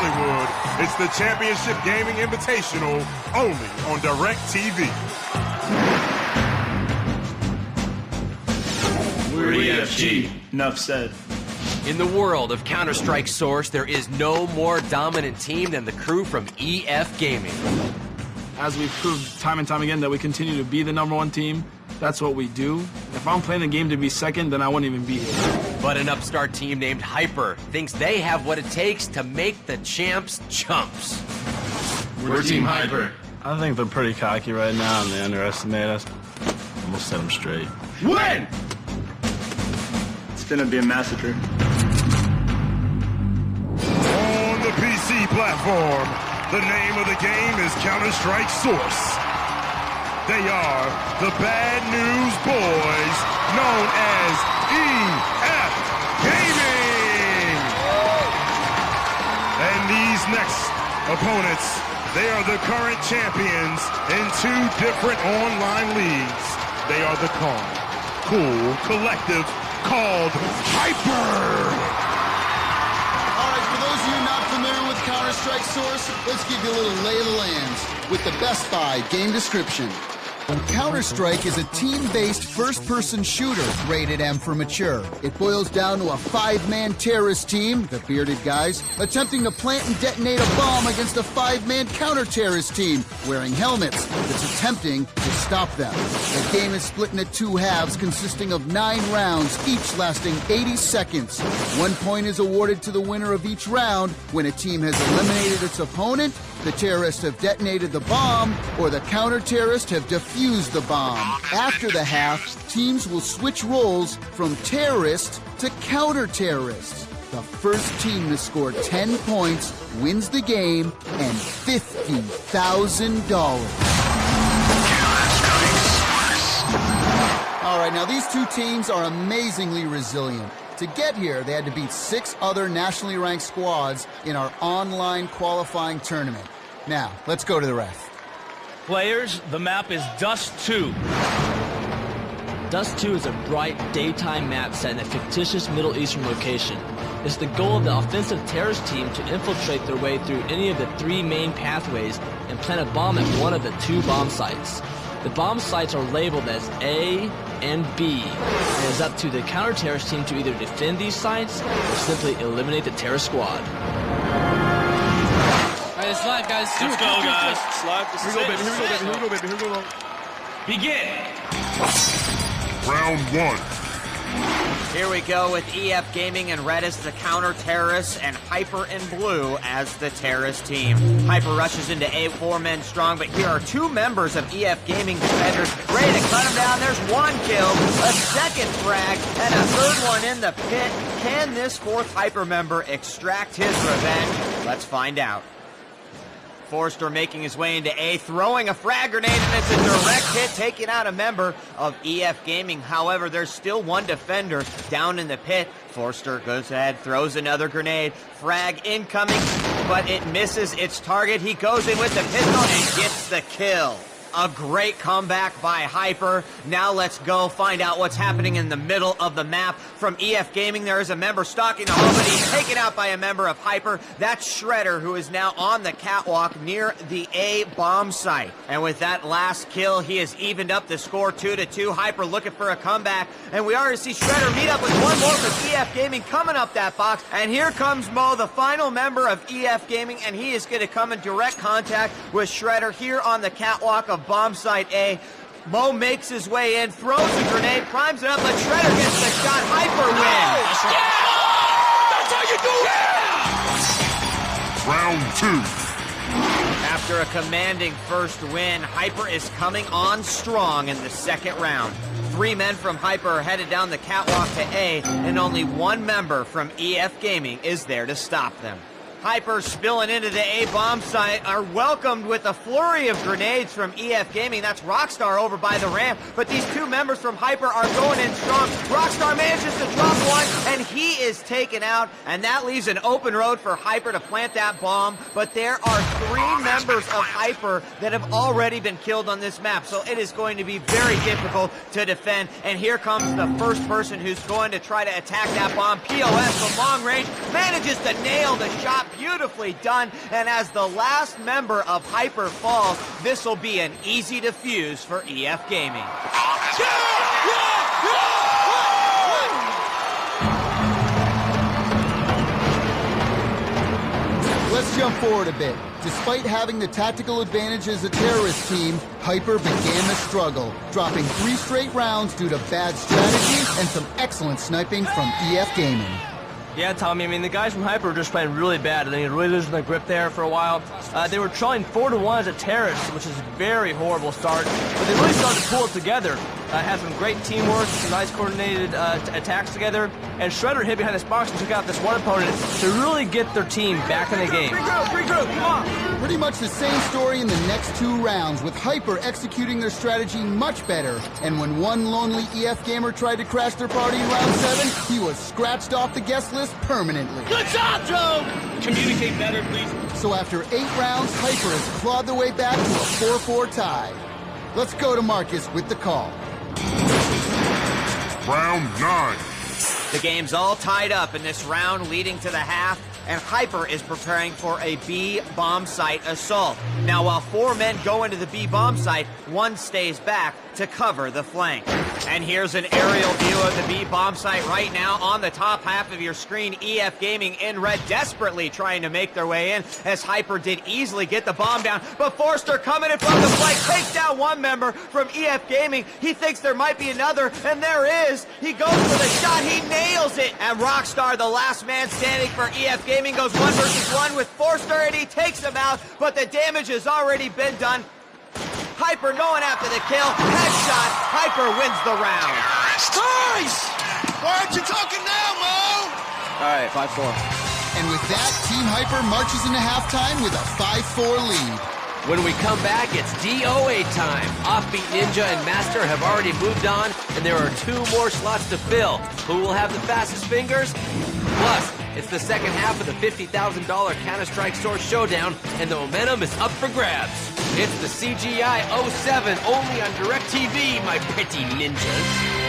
Hollywood. It's the Championship Gaming Invitational, only on DirecTV. We're EFG. Enough said. In the world of Counter-Strike Source, there is no more dominant team than the crew from EF Gaming. As we've proved time and time again that we continue to be the #1 team, that's what we do. If I'm playing the game to be second, then I wouldn't even be here. But an upstart team named Hyper thinks they have what it takes to make the champs chumps. We're Team Hyper. I think they're pretty cocky right now and they underestimate us. And we'll set them straight. Win! It's gonna be a massacre. On the PC platform, the name of the game is Counter-Strike Source. They are the Bad News Boys, known as EF Gaming. And these next opponents, they are the current champions in 2 different online leagues. They are the cool collective called Hyper. For those of you not familiar with Counter-Strike Source, let's give you a little lay of the lands with the Best Buy game description. Counter-Strike is a team-based first-person shooter, rated M for mature. It boils down to a 5-man terrorist team, the bearded guys, attempting to plant and detonate a bomb against a 5-man counter-terrorist team, wearing helmets, that's attempting to stop them. The game is split into 2 halves consisting of 9 rounds, each lasting 80 seconds. 1 point is awarded to the winner of each round when a team has eliminated its opponent, the terrorists have detonated the bomb, or the counter-terrorists have defused the bomb. After the half, teams will switch roles from terrorists to counter-terrorists. The first team to score 10 points wins the game and $50,000. All right, now these 2 teams are amazingly resilient. To get here, they had to beat 6 other nationally ranked squads in our online qualifying tournament. Now, let's go to the ref. Players, the map is Dust 2. Dust 2 is a bright, daytime map set in a fictitious Middle Eastern location. It's the goal of the offensive terrorist team to infiltrate their way through any of the 3 main pathways and plant a bomb at one of the 2 bomb sites. The bomb sites are labeled as A and B, and it's up to the counter-terrorist team to either defend these sites or simply eliminate the terrorist squad. Alright, it's live, guys. Let's go, guys. It's live. This Here we go, baby. Here we go, baby. Here we go, baby. Here we go. Begin. Round 1. Here we go with EF Gaming and red as the counter-terrorists and Hyper in blue as the terrorist team. Hyper rushes into A, 4 men strong, but here are 2 members of EF Gaming defenders ready to cut him down. There's 1 kill, a 2nd frag, and a 3rd one in the pit. Can this 4th Hyper member extract his revenge? Let's find out. Forrester making his way into A, throwing a frag grenade, and it's a direct hit, taking out a member of EF Gaming. However, there's still 1 defender down in the pit. Forrester goes ahead, throws another grenade. Frag incoming, but it misses its target. He goes in with the pistol and gets the kill. A great comeback by Hyper. Now let's go find out what's happening in the middle of the map. From EF Gaming, there is a member stalking the home, but he's taken out by a member of Hyper. That's Shredder, who is now on the catwalk near the A bomb site. And with that last kill, he has evened up the score 2-2. Hyper looking for a comeback. And we already see Shredder meet up with 1 more from EF Gaming coming up that box. And here comes Mo, the final member of EF Gaming, and he is going to come in direct contact with Shredder here on the catwalk of bomb site A. Mo makes his way in, throws a grenade, primes it up, but Shredder gets the shot. Hyper wins. Round 2. After a commanding first win, Hyper is coming on strong in the 2nd round. 3 men from Hyper are headed down the catwalk to A, and only 1 member from EF Gaming is there to stop them. Hyper spilling into the A bomb site are welcomed with a flurry of grenades from EF Gaming. That's Rockstar over by the ramp, but these 2 members from Hyper are going in strong. Rockstar manages to drop 1, and he is taken out, and that leaves an open road for Hyper to plant that bomb, but there are 3 members of Hyper that have already been killed on this map, so it is going to be very difficult to defend, and here comes the first person who's going to try to attack that bomb. POS from long range manages to nail the shot, beautifully done. And as the last member of Hyper falls, this will be an easy defuse for EF Gaming. Let's jump forward a bit. Despite having the tactical advantage as a terrorist team, Hyper began the struggle, dropping 3 straight rounds due to bad strategy and some excellent sniping from EF Gaming. Yeah, Tommy, I mean, the guys from Hyper were just playing really bad, and they really losing their grip there for a while. They were trailing 4-1 as a terrorist, which is a very horrible start, but they really started to pull it together. Had some great teamwork, some nice coordinated attacks together, and Shredder hid behind this box and took out this one opponent to really get their team back in the game. Regroup, come on! Pretty much the same story in the next 2 rounds, with Hyper executing their strategy much better. And when one lonely EF gamer tried to crash their party in round 7, he was scratched off the guest list permanently. Good job, Joe! Communicate better, please. So after 8 rounds, Hyper has clawed their way back to a 4-4 tie. Let's go to Marcus with the call. Round 9. The game's all tied up in this round leading to the half, and Hyper is preparing for a B bomb site assault. Now, while 4 men go into the B bomb site, 1 stays back to cover the flank. And here's an aerial view of the B bomb site right now on the top half of your screen. EF Gaming in red, desperately trying to make their way in, as Hyper did easily get the bomb down. But Forster coming in from the flank takes down 1 member from EF Gaming. He thinks there might be another, and there is. He goes for the shot, he nails it. And Rockstar, the last man standing for EF Gaming, goes 1 versus 1 with Forster, and he takes him out. But the damage has already been done. Hyper going after the kill. Headshot. Hyper wins the round. Nice! Why aren't you talking now, Mo? All right, 5-4. And with that, Team Hyper marches into halftime with a 5-4 lead. When we come back, it's DOA time. Offbeat Ninja and Master have already moved on, and there are 2 more slots to fill. Who will have the fastest fingers? Plus, it's the second half of the $50,000 Counter-Strike Source Showdown, and the momentum is up for grabs. It's the CGI 07, only on DirecTV, my pretty ninjas.